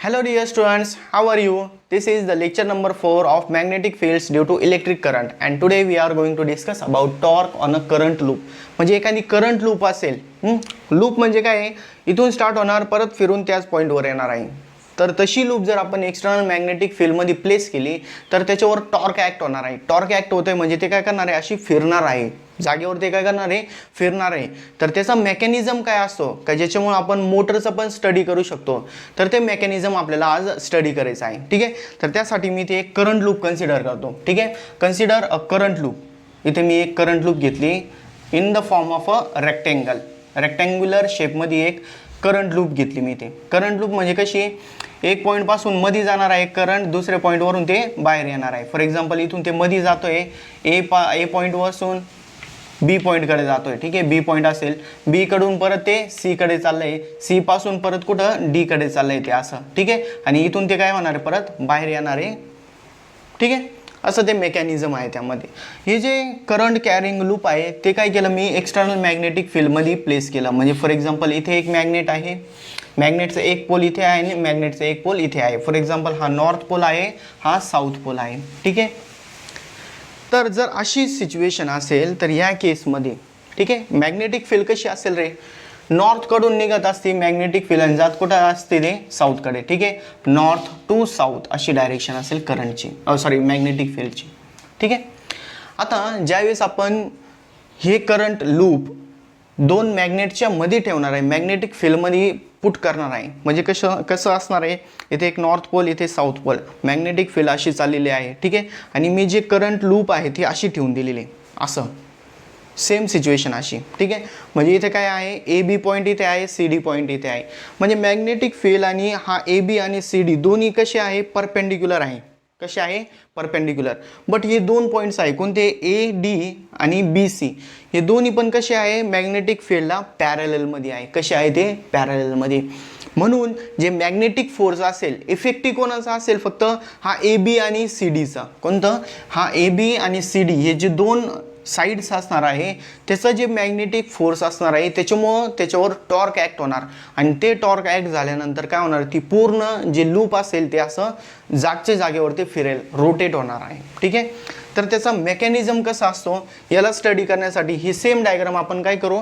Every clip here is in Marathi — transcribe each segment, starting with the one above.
Hello dear students, how are you? This is the lecture number 4 of magnetic fields due to electric current and today we are going to discuss about torque on a current loop. म्हणजे एखादी करंट लूप असेल, लूप म्हणजे काय आहे, इथून स्टार्ट होणार परत फिरून त्याच पॉईंटवर येणार आहे. तर तशी लूप जर आपण एक्सटर्नल मॅग्नेटिक फील्डमध्ये प्लेस केली तर त्याच्यावर टॉर्क ॲक्ट होणार आहे. टॉर्क ॲक्ट होतोय म्हणजे ते काय करणार आहे, अशी फिरणार आहे जागेवर, ते काय करणार आहे, फिरणार आहे. तर त्याचा मेकॅनिझम काय असतो का ज्याच्यामुळे आपण मोटरचं पण स्टडी करू शकतो. तर ते मेकॅनिझम आपल्याला आज स्टडी करायचं आहे. ठीक आहे, तर त्यासाठी मी ते एक करंट लूप कन्सिडर करतो. ठीक आहे, कन्सिडर अ करंट लूप. इथे मी एक करंट लूप घेतली in the form of a rectangular शेपमध्ये एक करंट लूप घेतली मी. ते करंट लूप म्हणजे कशी, एक पॉईंट पासून मध्ये जाणार आहे करंट, दुसऱ्या पॉईंटवरून ते बाहेर येणार आहे. फॉर एक्झाम्पल इथून ते मध्ये जातोय ए पॉईंट पासून बी पॉईंटकडे जातोय. ठीक आहे, बी पॉईंट असेल, बी कडून परत ते सी कडे चाललंय, सी पासून परत कुठं डी कडे चाललंय ते असं. ठीक आहे, आणि इथून ते काय होणार आहे, परत बाहेर येणार आहे. ठीक आहे, असं ते मेकॅनिझम आहे त्यामध्ये. हे जे करंट कॅरिंग लूप आहे ते काय केलं मी एक्सटर्नल मॅग्नेटिक फील्डमध्ये प्लेस केलं. म्हणजे फॉर एक्झाम्पल इथे एक मॅग्नेट आहे, मॅग्नेटचं एक पोल इथे आहे आणि मॅग्नेटचं एक पोल इथे आहे. फॉर एक्झाम्पल हा नॉर्थ पोल आहे, हा साऊथ पोल आहे. ठीक आहे, तर जर अशी सिच्युएशन असेल तर या केसमध्ये ठीक आहे मॅग्नेटिक फील्ड कशी असेल रे, नॉर्थकडून निघत असते मॅग्नेटिक फील्ड आणि जात कुठं असते ते साऊथकडे. ठीक आहे, नॉर्थ टू साऊथ अशी डायरेक्शन असेल करंटची, मॅग्नेटिक फील्डची. ठीक आहे, आता ज्यावेळेस आपण हे करंट लूप दोन मॅग्नेटच्या मध्ये ठेवणार आहे, मॅग्नेटिक फील्डमध्ये पुट करणार आहे. म्हणजे कसं असणार आहे, इथे एक नॉर्थ पोल, इथे साऊथ पोल, मॅग्नेटिक फील्ड अशी चाललेली आहे. ठीक आहे, आणि मी जे करंट लूप आहे ती अशी ठेवून दिलेली आहे, असं सेम सिच्युएशन अशी. ठीक आहे, म्हणजे इथे काय आहे, ए बी पॉईंट इथे आहे, सी डी पॉईंट इथे आहे. म्हणजे मॅग्नेटिक फील्ड आणि हा ए बी आणि सी डी दोन्ही कसे आहे, परपेंडिक्युलर आहे. कसे आहे, परपेंडिक्युलर. बट हे दोन पॉईंट्स आहे कोणते, ए डी आणि बी सी, हे दोन्ही पण कसे आहे, मॅग्नेटिक फील्डला पॅरललमध्ये आहे. कसे आहे ते, पॅरललमध्ये. म्हणून जे मॅग्नेटिक फोर्स असेल इफेक्टिव्ह कोणाचा असेल, फक्त हा ए बी आणि सी डीचा. कोणतं, हा ए बी आणि सी डी हे जे दोन साईड्स असणार आहे त्याचं जे मॅग्नेटिक फोर्स असणार आहे त्याच्यामुळं त्याच्यावर टॉर्क ॲक्ट होणार. आणि ते टॉर्क ॲक्ट झाल्यानंतर काय होणार, ती पूर्ण जे लूप असेल ते असं जागच्या जागेवरती फिरेल, रोटेट होणार आहे. ठीक आहे, तर त्याचा मेकॅनिझम कसा असतो याला स्टडी करण्यासाठी ही सेम डायग्राम आपण काय करू,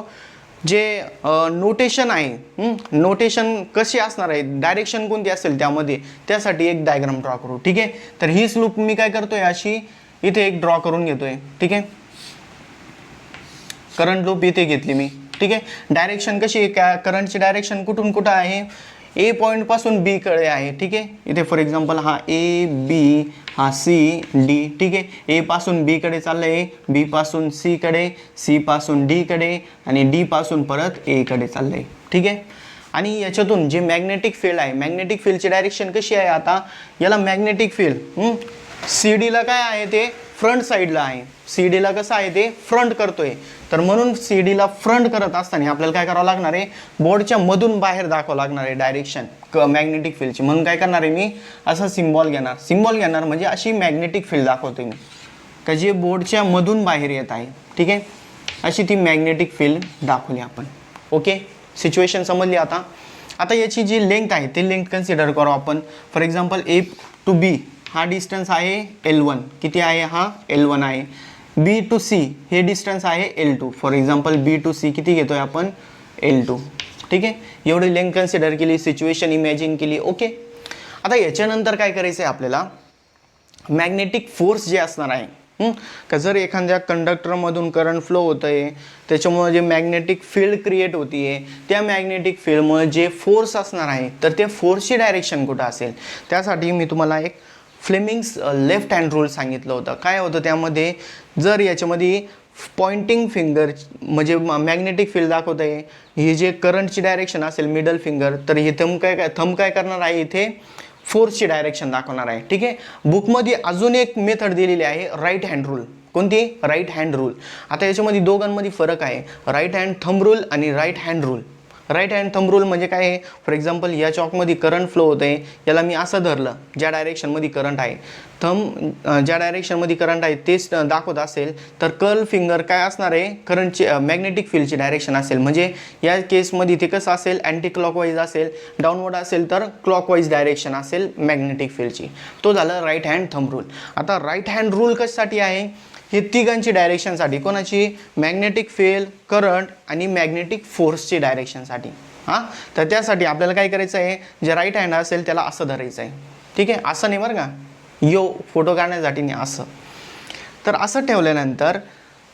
जे नोटेशन आहे, नोटेशन कशी असणार आहे, डायरेक्शन कोणती असेल त्यामध्ये, त्यासाठी एक डायग्राम ड्रॉ करू. ठीक आहे, तर हीच लूप मी काय करतोय, अशी इथे एक ड्रॉ करून घेतोय. ठीक आहे, करंट लूप इथे घेतली मी. ठीक आहे, डायरेक्शन कशी आहे, करंटची डायरेक्शन कुठून कुठं आहे, ए पॉईंट पासून बी कडे आहे. ठीक आहे, इथे फॉर एक्झाम्पल हा ए बी, हा सी डी. ठीक आहे, ए पासून बी कडे चाललंय, बी पासून सी कडे, सी पासून डी कडे आणि डी पासून परत ए कडे चाललंय. ठीक आहे, आणि याच्यातून जे मॅग्नेटिक फील्ड आहे, मॅग्नेटिक फील्डची डायरेक्शन कशी आहे, आता याला मॅग्नेटिक फील्ड सी डीला काय आहे ते फ्रंट साईडला आहे, सी डीला कसं आहे ते फ्रंट करतोय. तर म्हणून सी डीला फ्रंट करत असताना आपल्याला काय करावं लागणार आहे, बोर्डच्या मधून बाहेर दाखवावं लागणार आहे डायरेक्शन मॅग्नेटिक फील्डची. म्हणून काय करणार आहे मी, असं सिम्बॉल घेणार म्हणजे अशी मॅग्नेटिक फील्ड दाखवतोय मी का जे बोर्डच्या मधून बाहेर येत आहे. ठीक आहे, अशी ती मॅग्नेटिक फील्ड दाखवली आपण. ओके, सिच्युएशन समजली. आता याची जी लेंथ आहे ते लेंथ कन्सिडर करू आपण. For example A to B हा डिस्टन्स आहे L1, किती आहे, हा L1 आहे. बी टू सी हे डिस्टन्स आहे L2. For example B to C किती घेतोय आपण, L2. ठीक आहे, एवढी लेंथ कन्सिडर केली, सिच्युएशन इमॅजिन केली. ओके, आता याच्यानंतर काय करायचं आहे आपल्याला, मॅग्नेटिक फोर्स जे असणार आहे का, जर एखाद्या कंडक्टरमधून करंट फ्लो होत आहे त्याच्यामुळे जे मॅग्नेटिक फील्ड क्रिएट होती आहे, त्या मॅग्नेटिक फील्डमुळे जे फोर्स असणार आहे तर ते फोर्सची डायरेक्शन कुठं असेल, त्यासाठी मी तुम्हाला एक फ्लेमिंग्स लेफ्ट हँड रूल सांगितलं होतं. काय होतं त्यामध्ये, जर याच्यामध्ये पॉइंटिंग फिंगर म्हणजे मॅग्नेटिक फील्ड दाखवत आहे, हे जे करंटची डायरेक्शन असेल मिडल फिंगर, तर हे थंब काय करणार आहे, इथे फोर्सची डायरेक्शन दाखवणार आहे. ठीक आहे, बुकमध्ये अजून एक मेथड दिलेली आहे, राईट हँड रूल. कोणती, राईट हँड रूल. आता याच्यामध्ये दोघांमध्ये फरक आहे, राईट हँड थंब रूल आणि right hand rule. Right hand thumb rule म्हणजे काय आहे, फॉर एक्झाम्पल या चॉकमध्ये करंट फ्लो होत आहे, याला मी असं धरलं ज्या डायरेक्शनमध्ये करंट आहे, थंब ज्या डायरेक्शनमध्ये करंट आहे तेच दाखवत असेल तर कर्ल फिंगर काय असणार आहे, करंटची मॅग्नेटिक फील्डची डायरेक्शन असेल. म्हणजे या केसमध्ये ते कसं असेल, अँटी क्लॉकवाईज असेल, डाऊनवर्ड असेल तर क्लॉकवाईज डायरेक्शन असेल मॅग्नेटिक फील्डची. तो झालं राईट हँड थंब रूल. आता राईट हँड रूल कशासाठी आहे, हे तिघांची डायरेक्शनसाठी, कोणाची, मॅग्नेटिक फील्ड, करंट आणि मॅग्नेटिक फोर्सची डायरेक्शनसाठी. हां, तर त्यासाठी आपल्याला काय करायचं आहे, जे राईट हँड असेल त्याला असं धरायचं आहे. ठीक आहे, असं नाही बरं का, यो फोटो काढण्यासाठी नाही, असं. तर असं ठेवल्यानंतर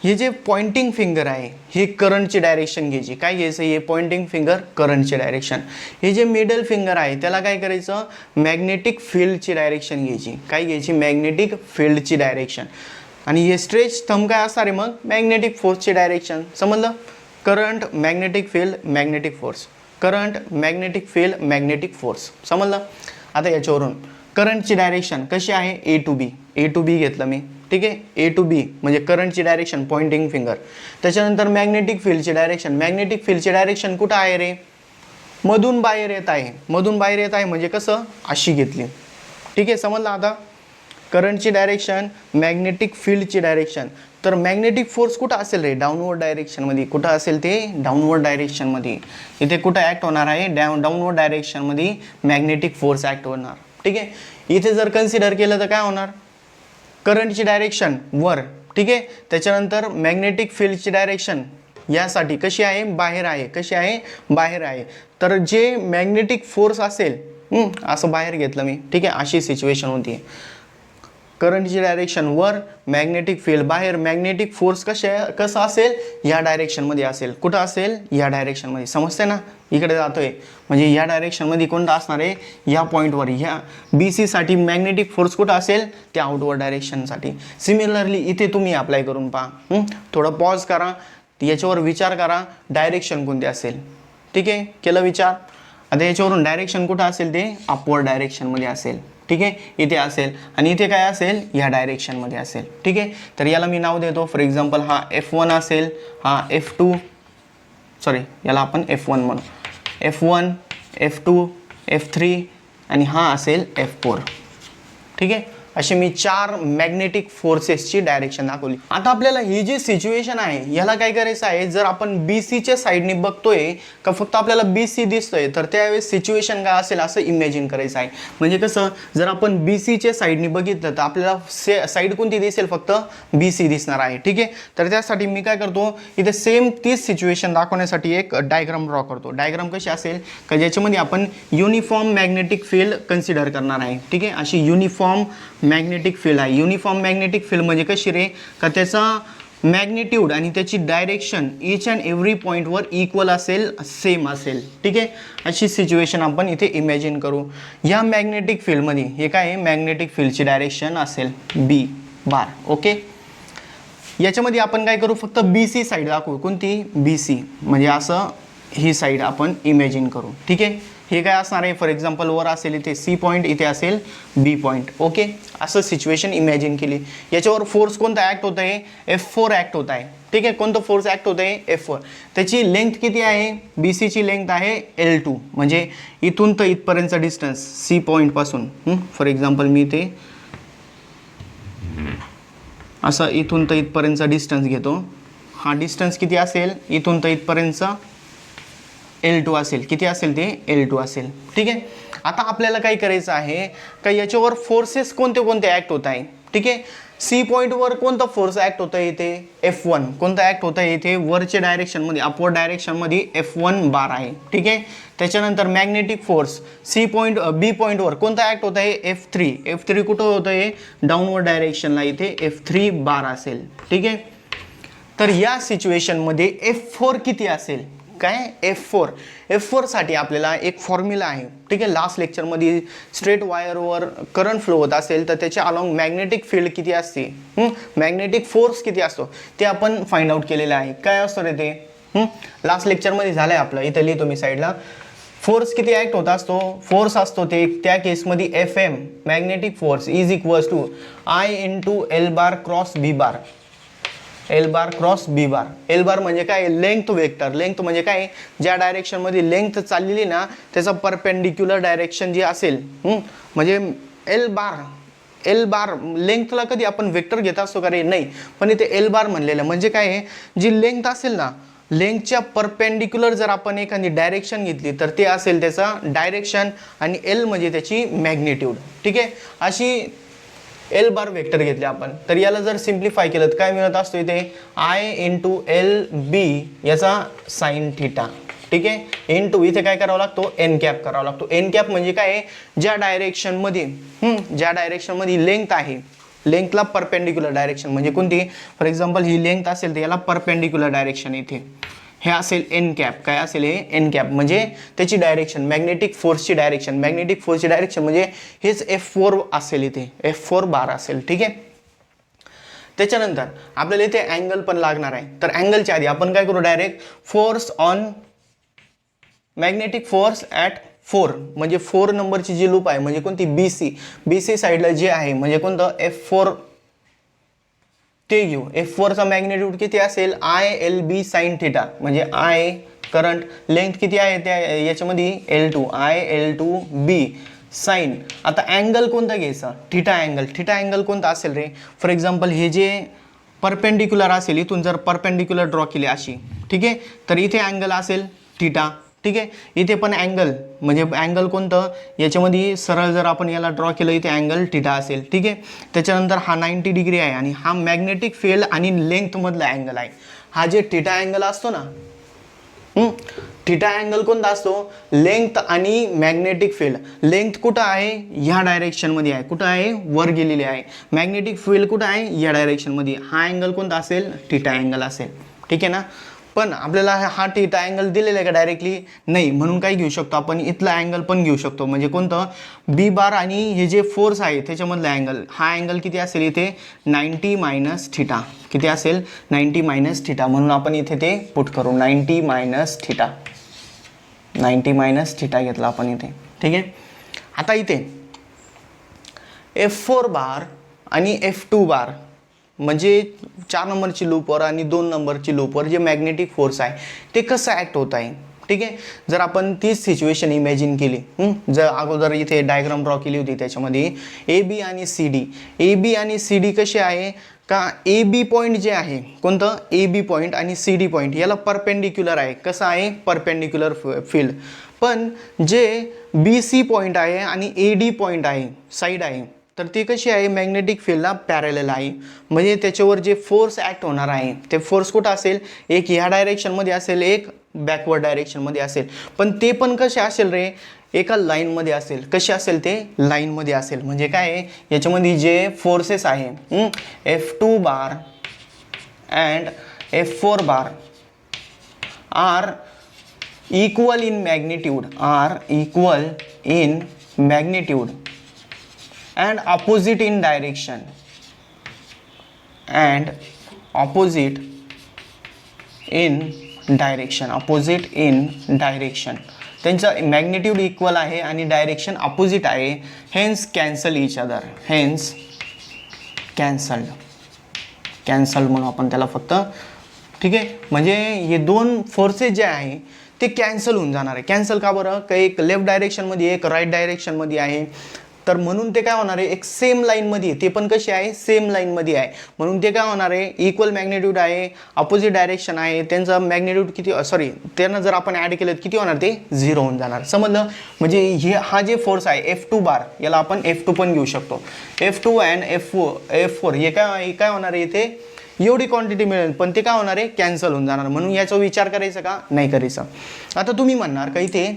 हे जे पॉइंटिंग फिंगर आहे हे करंटची डायरेक्शन घ्यायची. काय घ्यायचं, हे पॉइंटिंग फिंगर करंटची डायरेक्शन. हे जे मिडल फिंगर आहे त्याला काय करायचं, मॅग्नेटिक फील्डची डायरेक्शन घ्यायची. काय घ्यायची, मॅग्नेटिक फील्डची डायरेक्शन. आणि हे स्ट्रेच थंब काय असणार आहे मग, मॅग्नेटिक फोर्सची डायरेक्शन. समजलं, current, magnetic field, magnetic force, current, magnetic field, magnetic force. समजलं. आता याच्यावरून करंटची डायरेक्शन कशी आहे, ए टू बी. ए टू बी घेतलं मी. ठीक आहे, ए टू बी म्हणजे करंटची डायरेक्शन पॉइंटिंग फिंगर. त्याच्यानंतर मॅग्नेटिक फील्डची डायरेक्शन. मॅग्नेटिक फील्डची डायरेक्शन कुठं आहे रे, मधून बाहेर येत आहे. मधून बाहेर येत आहे म्हणजे कसं, अशी घेतली. ठीक आहे, समजलं. आता करंटची डायरेक्शन, मॅग्नेटिक फील्डची डायरेक्शन. तर मॅग्नेटिक फोर्स कुठं असेल रे, डाऊनवर्ड डायरेक्शनमध्ये. कुठं असेल ते, डाऊनवर्ड डायरेक्शनमध्ये. इथे कुठं ॲक्ट होणार आहे, डाऊनवर्ड डायरेक्शनमध्ये मॅग्नेटिक फोर्स ॲक्ट होणार. ठीक आहे, इथे जर कन्सिडर केलं तर काय होणार, करंटची डायरेक्शन वर. ठीक आहे, त्याच्यानंतर मॅग्नेटिक फील्डची डायरेक्शन यासाठी कशी आहे, बाहेर आहे. कशी आहे, बाहेर आहे. तर जे मॅग्नेटिक फोर्स असेल, असं बाहेर घेतलं मी. ठीक आहे, अशी सिच्युएशन होती. करंटची डायरेक्शन वर, मॅग्नेटिक फील्ड बाहेर. मॅग्नेटिक फोर्स कसं असेल, या डायरेक्शनमध्ये असेल. कुठं असेल, या डायरेक्शनमध्ये. समजते ना, इकडे जातोय म्हणजे या डायरेक्शनमध्ये कोणतं असणार आहे, या पॉईंटवर. ह्या बी सीसाठी मॅग्नेटिक फोर्स कुठं असेल, त्या आउटवर्ड डायरेक्शनसाठी. सिमिलरली इथे तुम्ही अप्लाय करून पहा. थोडं पॉज करा, याच्यावर विचार करा, डायरेक्शन कोणती असेल. ठीक आहे, केलं विचार. आता याच्यावरून डायरेक्शन कुठं असेल, ते अपवर्ड डायरेक्शनमध्ये असेल. ठीक आहे, इथे असेल आणि इथे काय असेल, या डायरेक्शनमध्ये असेल. ठीक आहे, तर याला मी नाव देतो. फॉर एक्झाम्पल हा F1 असेल, हा F2, सॉरी याला आपण F1 म्हणू. F1, F2, F3 आणि हा असेल F4. ठीक आहे, असे मी 4 मॅग्नेटिक फोर्सेसची डायरेक्शन दाखवली. आता आपल्याला ही जी सिच्युएशन आहे याला काय करायचं आहे, जर आपण बी सीच्या साईडने बघतोय का फक्त आपल्याला बी सी दिसतोय, तर त्यावेळेस सिच्युएशन काय असेल असं इमॅजिन करायचं आहे. म्हणजे कसं, जर आपण बी सीच्या साईडने बघितलं तर आपल्याला साईड कोणती दिसेल, फक्त बी सी दिसणार आहे. ठीक आहे, तर त्यासाठी मी काय करतो, इथे सेम तीच सिच्युएशन दाखवण्यासाठी एक डायग्राम ड्रॉ करतो. डायग्राम कशी असेल का, ज्याच्यामध्ये आपण युनिफॉर्म मॅग्नेटिक फील्ड कन्सिडर करणार आहे. ठीक आहे, अशी युनिफॉर्म मॅग्नेटिक फील्ड आहे. युनिफॉर्म मॅग्नेटिक फील्ड म्हणजे कशी रे, का त्याचा मॅग्निट्यूड आणि त्याची डायरेक्शन ईच अँड एव्हरी पॉईंटवर इक्वल असेल, सेम असेल. ठीक आहे, अशी सिच्युएशन आपण इथे इमॅजिन करू. या मॅग्नेटिक फील्डमध्ये हे काय आहे, मॅग्नेटिक फील्डची डायरेक्शन असेल बी बार. ओके, याच्यामध्ये आपण काय करू, फक्त बी सी साईड दाखवू. कोणती, बी सी म्हणजे असं ही साईड आपण इमॅजिन करू. ठीक आहे, हे काय असणार आहे, फॉर एक्झाम्पल वर असेल इथे सी पॉईंट, इथे असेल बी पॉईंट. ओके, असं सिच्युएशन इमॅजिन केली. याच्यावर फोर्स कोणता ॲक्ट होत आहे, F4 ॲक्ट होत आहे. ठीक आहे, कोणतं फोर्स ॲक्ट होत आहे, F4. त्याची लेंथ किती आहे, बी सीची लेंथ आहे L2. म्हणजे इथून तर इथपर्यंतचा डिस्टन्स सी पॉईंटपासून, फॉर एक्झाम्पल मी ते असं इथून तर इथपर्यंतचा डिस्टन्स घेतो. हा डिस्टन्स किती असेल, इथून तर इथपर्यंतचा L2 असेल. किती असेल ते, L2 असेल. ठीक आहे, आता आपल्याला काय करायचं आहे का, याच्यावर फोर्सेस कोणते कोणते ॲक्ट होत आहे. ठीक आहे, सी पॉईंटवर कोणता फोर्स ॲक्ट होत आहे, इथे F1. कोणता ॲक्ट होत आहे, इथे वरच्या डायरेक्शनमध्ये, अपवर्ड डायरेक्शनमध्ये F1 बार आहे. ठीक आहे, त्याच्यानंतर मॅग्नेटिक फोर्स सी पॉईंट बी पॉईंटवर कोणता ॲक्ट होत आहे, F3. F3 कुठं होतं आहे, डाऊनवर्ड डायरेक्शनला, इथे F3 बार असेल. ठीक आहे, तर या सिच्युएशनमध्ये F4 किती असेल, काय, F4 साठी आपल्याला एक फॉर्म्युला आहे. ठीक आहे, लास्ट लेक्चरमध्ये स्ट्रेट वायरवर करंट फ्लो होत असेल तर त्याच्या अलॉंग मॅग्नेटिक फील्ड किती असते, मॅग्नेटिक फोर्स किती असतो ते आपण फाइंड आउट केलेलं आहे. काय असतो रे ते, लास्ट लेक्चरमध्ये झालं आहे आपलं. इथं लिहितो मी साईडला. फोर्स किती ॲक्ट होत असतो, फोर्स असतो ते त्या केसमध्ये FM magnetic force is equals to I × L bar cross B bar. L bar cross B bar. L bar म्हणजे काय, लेंथ वेक्टर. लेंथ म्हणजे काय, ज्या डायरेक्शनमध्ये लेंथ चाललेली ना त्याचा परपेंडिक्युलर डायरेक्शन जी असेल, म्हणजे एल बार लेंथला कधी आपण वेक्टर घेत असतो का रे, नाही, पण इथे एल बार म्हणलेलं म्हणजे काय आहे, जी लेंथ असेल ना, लेंथच्या परपेंडिक्युलर जर आपण एखादी डायरेक्शन घेतली तर ते असेल त्याचा डायरेक्शन, आणि एल म्हणजे त्याची मॅग्निट्यूड. ठीक आहे, अशी एल बार वेक्टर घेतले आपण. तर याला जर सिम्प्लिफाय केलं तर काय मिळत असतो इथे, आय इंटू एल बी याचा साइन थिटा. ठीक आहे, इंटू इथे काय करावं लागतो, एन कॅप करावा लागतो. एन कॅप म्हणजे काय, ज्या डायरेक्शनमध्ये लेंथ आहे, लेंथला परपेंडिक्युलर डायरेक्शन म्हणजे कोणती, फॉर एक्झाम्पल ही लेंथ असेल तर याला परपेंडिक्युलर डायरेक्शन इथे हे असेल एन कॅप. काय असेल हे, एन कॅप म्हणजे त्याची डायरेक्शन, मॅग्नेटिक फोर्सची डायरेक्शन. मॅग्नेटिक फोर्सची डायरेक्शन म्हणजे हेच F4 असेल, इथे F4 बार असेल. ठीक आहे, त्याच्यानंतर आपल्याला इथे अँगल पण लागणार आहे. तर अँगलच्या आधी आपण काय करू, direct force on magnetic force at 4 म्हणजे 4 नंबरची जी लूप आहे म्हणजे कोणती, BC साईडला जे आहे म्हणजे कोणतं, F4 ते घेऊ. F4चा मॅग्निट्यूड किती असेल, ILB साइन थिटा म्हणजे आय करंट, लेंथ किती आहे त्या याच्यामध्ये L2, IL2B साइन. आता अँगल कोणता घ्यायचा, थिटा अँगल. थिटा अँगल कोणता असेल रे, फॉर एक्झाम्पल हे जे परपेंडिक्युलर असेल, इथून जर परपेंडिक्युलर ड्रॉ केली अशी, ठीक आहे, तर इथे अँगल असेल थिटा. ठीक आहे, इथे पण अँगल म्हणजे अँगल कोणतं, याच्यामध्ये सरळ जर आपण याला ड्रॉ केलं इथे अँगल थिटा असेल. ठीक आहे, त्याच्यानंतर हा 90 डिग्री आहे आणि हा मॅग्नेटिक फील्ड आणि लेंथ मधला अँगल आहे. हा जे थिटा अँगल असतो ना, थिटा अँगल कोणता असतो, लेंथ आणि मॅग्नेटिक फील्ड. लेंथ कुठं आहे, ह्या डायरेक्शनमध्ये आहे, कुठं आहे, वर गेलेली आहे. मॅग्नेटिक फील्ड कुठं आहे, या डायरेक्शनमध्ये. हा अँगल कोणता असेल, थिटा अँगल असेल. ठीक आहे ना, पण आपल्याला हा थिटा अँगल दिलेला आहे का डायरेक्टली, नाही, म्हणून काय घेऊ शकतो आपण, इथला अँगल पण घेऊ शकतो. म्हणजे कोणतं, बी बार आणि हे जे फोर्स आहे त्याच्यामधला अँगल. हा अँगल किती असेल इथे, 90 मायनस थिटा. किती असेल, 90 मायनस थिटा. म्हणून आपण इथे ते पुट करू, 90 मायनस थिटा. 90 मायनस थिटा घेतला आपण इथे. ठीक आहे, आता इथे F4 बार आणि F2 बार म्हणजे 4 नंबरची लूपवर आणि 2 नंबरची लूपवर जे मॅग्नेटिक फोर्स आहे ते कसं ॲक्ट होत आहे. ठीक आहे, जर आपण तीच सिच्युएशन इमॅजिन केली, जर अगोदर इथे डायग्राम ड्रॉ केली होती त्याच्यामध्ये AB आणि CD. AB आणि CD कसे आहे का, AB पॉईंट जे आहे कोणतं, AB पॉईंट आणि CD पॉईंट याला परपेंडिक्युलर आहे. कसं आहे, परपेंडिक्युलर फील्ड. पण जे BC पॉईंट आहे आणि AD पॉईंट आहे, साईड आहे, तर ते कशी आहे, मॅग्नेटिक फील्डला पॅरलल आहे. म्हणजे त्याच्यावर जे फोर्स ॲक्ट होणार आहे ते फोर्स कुठं असेल, एक ह्या डायरेक्शनमध्ये असेल, एक बॅकवर्ड डायरेक्शनमध्ये असेल. पण ते पण कसे असेल रे, एका लाईनमध्ये असेल. कसे असेल ते, लाईनमध्ये असेल. म्हणजे काय आहे, याच्यामध्ये जे फोर्सेस आहे F2 bar and F4 bar are equal in magnitude, and opposite in direction, त्यांचं मॅग्निट्यूड इक्वल आहे आणि डायरेक्शन अपोजिट आहे. Hence cancel each other, cancel म्हणून आपण त्याला फक्त. ठीक आहे, म्हणजे हे दोन फोर्सेस जे आहे ते कॅन्सल होऊन जाणार आहे. कॅन्सल का बरं, काही एक लेफ्ट डायरेक्शनमध्ये एक राईट डायरेक्शनमध्ये आहे, तर म्हणून ते काय होणार आहे, एक सेम लाईनमध्ये, ते पण कशी आहे, सेम लाईनमध्ये आहे. म्हणून ते काय होणार आहे, इक्वल मॅग्निट्यूड आहे, अपोजिट डायरेक्शन आहे. त्यांचा मॅग्निट्यूड किती, त्यांना जर आपण ॲड केलं किती होणार, ते 0 होऊन जाणार. समजलं, म्हणजे हा जे फोर्स आहे F2 बार याला आपण F2 पण घेऊ शकतो. F2 अँड F4 हे काय होणार आहे, इथे एवढी क्वांटिटी मिळेल, पण ते काय होणार आहे, कॅन्सल होऊन जाणार. म्हणून याचा विचार करायचा का, नाही करायचा. आता तुम्ही म्हणणार का इथे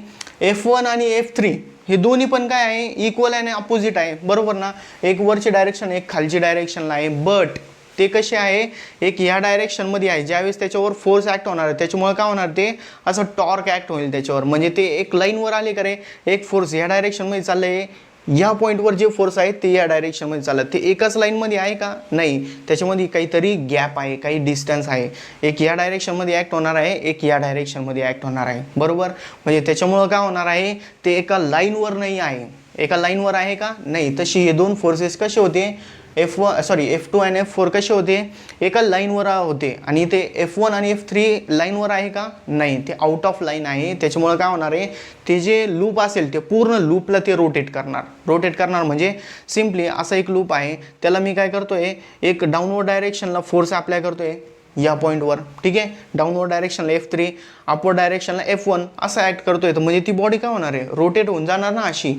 F1 आणि F3 हे दोन्ही पण काय आहे, इक्वल आणि अपोजिट आहे, बरोबर ना. एक वरची डायरेक्शन एक खालची डायरेक्शनला आहे. बट ते कसे आहे, एक ह्या डायरेक्शनमध्ये आहे. ज्यावेळेस त्याच्यावर फोर्स ॲक्ट होणार आहे त्याच्यामुळे काय होणार, ते असं टॉर्क ॲक्ट होईल त्याच्यावर. म्हणजे ते एक लाईनवर आले का रे, एक फोर्स ह्या डायरेक्शनमध्ये चाललं आहे, या पॉईंटवर जे फोर्स आहे ते या डायरेक्शनमध्ये चालत. ते एकाच लाईनमध्ये आहे का, नाही, त्याच्यामध्ये काहीतरी गॅप आहे, काही डिस्टन्स आहे. एक या डायरेक्शनमध्ये ॲक्ट होणार आहे, एक या डायरेक्शनमध्ये ॲक्ट होणार आहे, बरोबर. म्हणजे त्याच्यामुळं काय होणार आहे, ते एका लाईनवर नाही आहे. एका लाईनवर आहे का, नाही. तशी हे दोन फोर्सेस कसे होते, F2 आणि F4 कसे होते, एका लाईनवर होते आणि ते F1 आणि F3 लाईनवर आहे का, नाही, ते आउट ऑफ लाईन आहे. त्याच्यामुळे काय होणार आहे, ते जे लूप असेल ते पूर्ण लूपला ते रोटेट करणार म्हणजे सिम्पली असा एक लूप आहे, त्याला मी काय करतोय, एक डाऊनवर्ड डायरेक्शनला फोर्स अप्लाय करतोय या पॉईंटवर, ठीक आहे. डाऊनवर्ड डायरेक्शनला F3, अपवर्ड डायरेक्शनला F1 असं ॲक्ट करतोय. तर म्हणजे ती बॉडी काय होणार आहे, रोटेट होऊन जाणार ना अशी.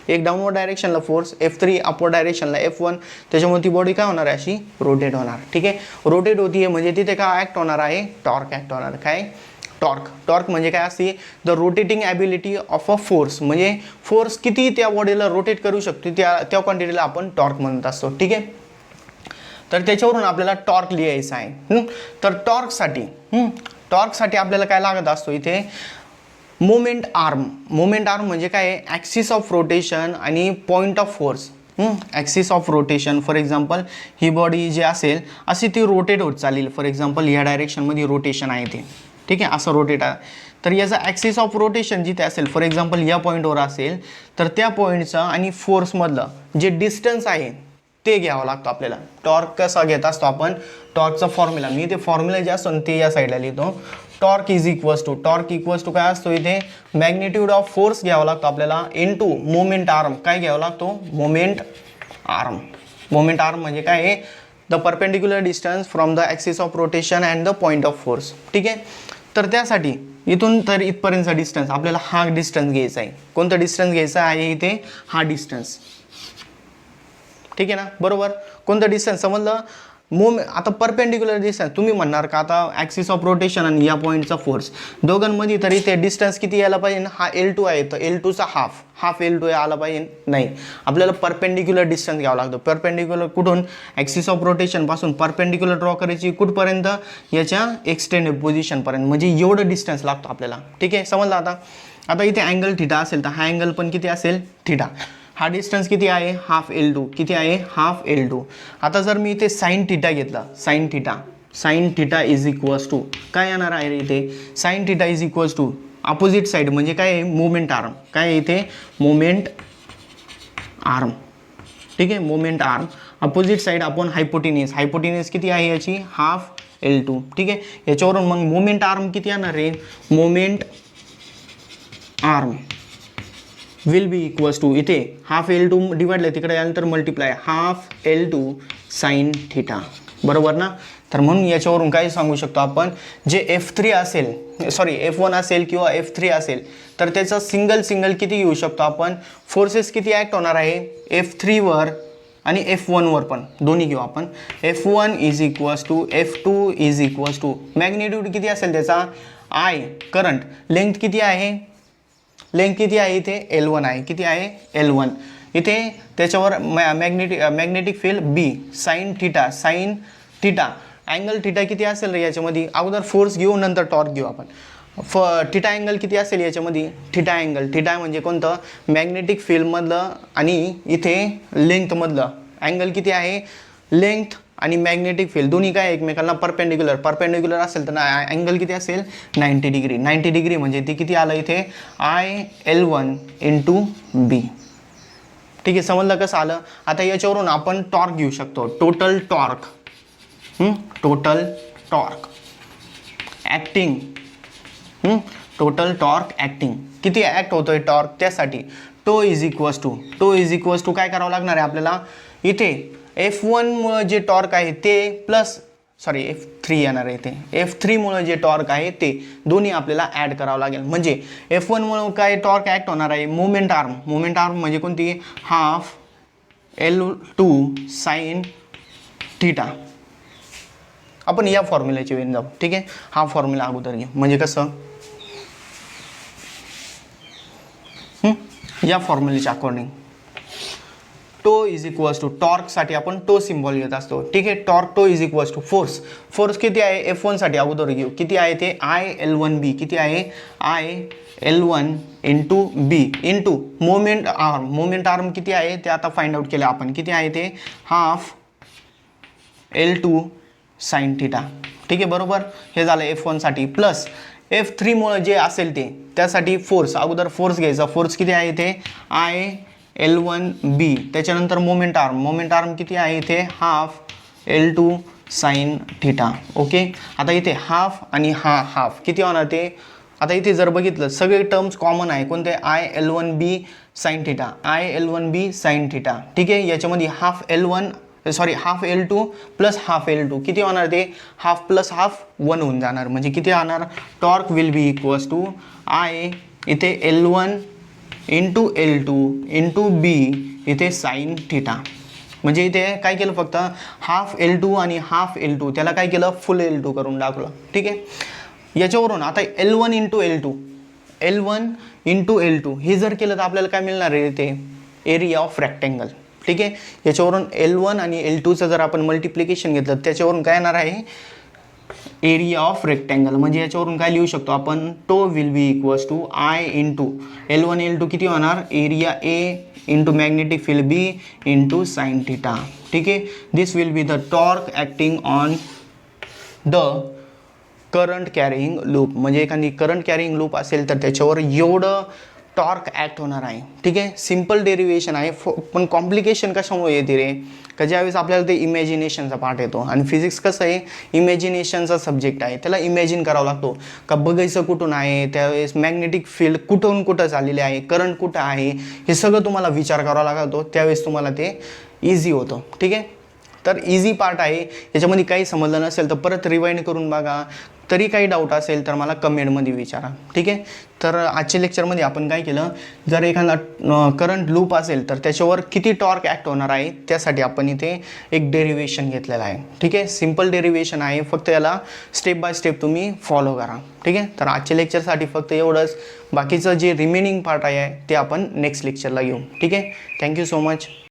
एक डाऊनवर्ड डायरेक्शनला फोर्स F3, अपवर्ड डायरेक्शनला F1, त्याच्यामुळे ती बॉडी काय होणार आहे, अशी रोटेट होणार, ठीक आहे. रोटेट होतीये म्हणजे तिथे काय ॲक्ट होणार आहे, टॉर्क ॲक्ट होणार. काय टॉर्क म्हणजे काय असते, the rotating ability of a force, म्हणजे फोर्स किती त्या बॉडीला रोटेट करू शकतो त्या क्वांटिटीला आपण टॉर्क म्हणत असतो, ठीक आहे. तर त्याच्यावरून आपल्याला टॉर्क लिहायचा आहे. तर टॉर्कसाठी आपल्याला काय लागत असतो इथे, मोमेंट आर्म म्हणजे काय आहे, ॲक्सिस ऑफ रोटेशन आणि point of force. Axis of rotation, for example ही बॉडी जी असेल अशी ती रोटेट होत चालेल. फॉर एक्झाम्पल ह्या डायरेक्शनमध्ये रोटेशन आहे ते, ठीक आहे, असं रोटेट आहे. तर याचा ॲक्सिस ऑफ रोटेशन जिथे असेल, फॉर एक्झाम्पल या पॉईंटवर असेल, तर त्या पॉईंटचं आणि फोर्समधलं जे डिस्टन्स आहे ते घ्यावं लागतो आपल्याला. टॉर्क कसा घेत असतो आपण, टॉर्कचा फॉर्म्युला, मी ते फॉर्म्युला जे असतो ते या साईडला लिहितो. टॉर्क इज इक्वल्स टू काय असतो इथे, मॅग्निट्यूड ऑफ फोर्स घ्यावा लागतो आपल्याला इनटू मोमेंट आर्म. काय घ्यावं लागतो, मोमेंट आर्म म्हणजे काय आहे, the perpendicular distance from the axis of rotation and the point of force, ठीक आहे. तर त्यासाठी इथून तर इथपर्यंतचा डिस्टन्स आपल्याला हा डिस्टन्स घ्यायचा आहे. कोणता डिस्टन्स घ्यायचा आहे इथे, हा डिस्टन्स, ठीक आहे ना, बरोबर. कोणतं डिस्टन्स समजलं, आता परपेंडिक्युलर डिस्टन्स तुम्ही म्हणणार का, आता ॲक्सिस ऑफ रोटेशन आणि या पॉईंटचा फोर्स दोघांमध्ये तरी ते डिस्टन्स किती यायला पाहिजे, हा L2 आहे, तर L2चा हाफ L2 आला पाहिजे, नाही, आपल्याला परपेंडिक्युलर डिस्टन्स घ्यावा लागतो. परपेंडिक्युलर कुठून, ॲक्सिस ऑफ रोटेशनपासून परपेंडिक्युलर ड्रॉ करायची कुठपर्यंत, याच्या एक्सटेंडेड पोझिशनपर्यंत, म्हणजे एवढं डिस्टन्स लागतो आपल्याला, ठीक आहे, समजलं. आता इथे अँगल थिटा असेल तर हा अँगल पण किती असेल, थिटा. हा डिस्टन्स किती आहे, हाफ L2, किती आहे, हाफ L2. आता जर मी इथे साइन थिटा घेतला, sine theta is equals to काय येणार आहे इथे, sine theta is equals to opposite side म्हणजे काय आहे, मोमेंट आर्म. काय आहे इथे, मोमेंट आर्म, ठीक आहे, मोमेंट आर्म. अपोजिट साईड आपण हायपोटेन्यूस किती आहे याची, हाफ L2, ठीक आहे. याच्यावरून मग मोमेंट आर्म किती येणार आहे, moment arm will be equals to इथे हाफ L2 डिवाइडला तिकडे आल्यानंतर multiply half L2 sine theta, बरोबर ना. तर म्हणून याच्यावरून काय सांगू शकतो आपण, जे F1 असेल किंवा F3 असेल तर त्याचं सिंगल किती घेऊ शकतो आपण, फोर्सेस किती ॲक्ट होणार आहे F3 वर आणि F1 वर पण, दोन्ही घेऊ आपण. F1 is equals to F2 is equals to magnitude किती असेल त्याचा, I करंट, लेंथ किती आहे, लेंथ किती आहे इथे L1 आहे, किती आहे L1. इथे त्याच्यावर magnetic field B, sine theta angle theta किती असेल याच्यामध्ये, अगोदर फोर्स घेऊ नंतर टॉर्क घेऊ आपण. थिटा अँगल किती असेल याच्यामध्ये, थिटा म्हणजे कोणतं, मॅग्नेटिक फील्डमधलं आणि इथे लेंथमधलं अँगल किती आहे, लेंथ आणि मॅग्नेटिक फील्ड दोन्ही काय एकमेकांना परपेंडिक्युलर असेल तर अँगल किती असेल, 90 डिग्री म्हणजे ती किती आलं इथे, IL1 इंटू B, ठीक आहे, समजलं कसं आलं. आता याच्यावरून आपण टॉर्क घेऊ शकतो, total torque acting, total torque acting किती ॲक्ट होतोय टॉर्क, त्यासाठी टो इज इक्वल्स टू काय करावं लागणार आहे आपल्याला, इथे F1 मुळे जे टॉर्क आहे ते प्लस F3 येणार आहे, ते F3 मुळे जे टॉर्क आहे ते दोन्ही आपल्याला ॲड करावं लागेल. म्हणजे F1 मुळे काय टॉर्क ॲक्ट होणार आहे, मोमेंट आर्म म्हणजे कोणती, हाफ L2 साइन थिटा. आपण या फॉर्म्युल्याची वेन जाऊ, ठीक आहे, हा फॉर्म्युला अगोदर घेऊ. म्हणजे कसं, या फॉर्म्युलेच्या according tau is equals to, टॉर्कसाठी आपण टो सिम्बॉल घेत असतो, ठीक आहे. Tau is equals to force किती आहे F1 साठी अगोदर घेऊ, किती आहे ते IL1B, किती आहे IL1 into B into moment arm किती आहे ते आता फाइंड आउट केलं आपण, किती आहे ते हाफ L2 साइन थिटा, ठीक आहे, बरोबर. हे झालं F1 साठी. प्लस F3 मुळे जे असेल ते त्यासाठी फोर्स, अगोदर फोर्स घ्यायचा, फोर्स किती आहे ते L1B, त्याच्यानंतर मोमेंट आर्म किती आहे इथे half L2 sine theta. Okay, आता इथे हाफ आणि हा हाफ किती होणार ते, आता इथे जर बघितलं सगळे टर्म्स कॉमन आहे कोणते, IL1B sine theta, IL1B sign theta. ठीक आहे, याच्यामध्ये half L2 plus half L2 किती होणार ते, हाफ प्लस हाफ 1 होऊन जाणार, म्हणजे किती होणार, torque will be equals to I इथे L1 into L2 into B इथे साइन थिटा. म्हणजे इथे काय केलं, फक्त हाफ L2 आणि हाफ L2 त्याला काय केलं, फुल L2 करून टाकलं. ठीक आहे, याच्यावरून आता L1 इंटू L2 हे जर केलं तर आपल्याला काय मिळणार आहे ते, एरिया ऑफ रेक्टेंगल. ठीक आहे, याच्यावरून L1 आणि L2चं जर आपण मल्टिप्लिकेशन घेतलं त्याच्यावरून काय येणार आहे, एरिया ऑफ रेक्टेंगल. म्हणजे याच्यावरून काय लिहू शकतो आपण, tau will be equals to I into L1 L2 किती होणार, area A into magnetic field B into sine theta. ठीक आहे, this will be the torque acting on the current carrying loop. म्हणजे एखादी करंट कॅरिंग लूप असेल तर त्याच्यावर एवढं टॉर्क ॲक्ट होणार आहे. ठीक आहे, सिम्पल डेरिवेशन आहे, पण कॉम्प्लिकेशन कशामुळे येते रे, का ज्यावेळेस आपल्याला ते इमॅजिनेशनचा पार्ट येतो, आणि फिजिक्स कसं आहे, इमॅजिनेशनचा सब्जेक्ट आहे, त्याला इमॅजिन करावा लागतो का बघायचं कुठून आहे, त्यावेळेस मॅग्नेटिक फील्ड कुठून कुठं चाललेले आहे, करंट कुठं आहे, हे सगळं तुम्हाला विचार करावा लागतो, त्यावेळेस तुम्हाला ते इझी होतं. ठीक आहे, तर इझी पार्ट आहे, याच्यामध्ये काही समजलं नसेल तर परत रिवाइंड करून बघा, तरी काही डाऊट असेल तर मला कमेंटमध्ये विचारा. ठीक आहे, तर आजच्या लेक्चरमध्ये आपण काय केलं, जर एखादा करंट लूप असेल तर त्याच्यावर किती टॉर्क ॲक्ट होणार आहे त्यासाठी आपण इथे एक डेरिवेशन घेतलेलं आहे. ठीक आहे, सिम्पल डेरिवेशन आहे, फक्त याला स्टेप बाय स्टेप तुम्ही फॉलो करा. ठीक आहे, तर आजच्या लेक्चरसाठी फक्त एवढंच, बाकीचं जे रिमेनिंग पार्ट आहे ते आपण नेक्स्ट लेक्चरला घेऊ. ठीक आहे, थँक्यू सो मच.